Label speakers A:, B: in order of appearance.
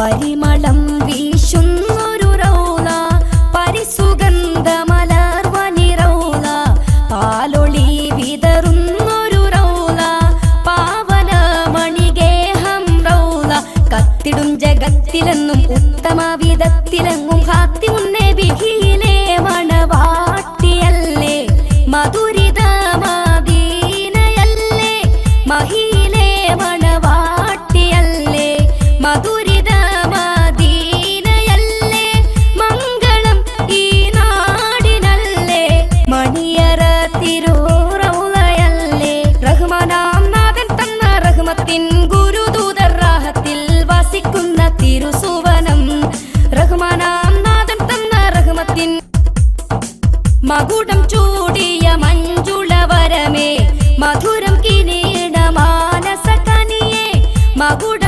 A: പരിമളം വീശുന്നൊരു റൗള പരിസുഗന്ധമലർവനി റൗള പാലൊളി വിതറുന്നൊരു റൗള പാവനമണിഗേഹം റൗള കത്തിടും ജഗത്തിലെന്നും ഉത്തമ വിധത്തിലെങ്ങും ഹാത്തിമുന്നേ ബിഹിയിലെ മണവാട്ടിയല്ലേ മധുരിത മദീനയല്ലേ മഹിയിലെ മണവാട്ടിയല്ലേ മധുരിത മദീനയല്ലേ മംഗളം ഈ നാടിനല്ലേ മണിയറ തിരുറൗളയല്ലേ റഹ്മാനാം നാഥൻ തന്ന റഹ്മത്തിൻ ഗുരുദൂതർ റാഹത്തിൽ വസിക്കുന്ന തിരുസുവനം റഹ്മാനാം നാഥൻ തന്ന റഹ്മത്തിൻ മകുടം ചൂടിയ മഞ്ജുളവരമേ മധുരം കിരീട മാനസ കനിയേ മകുട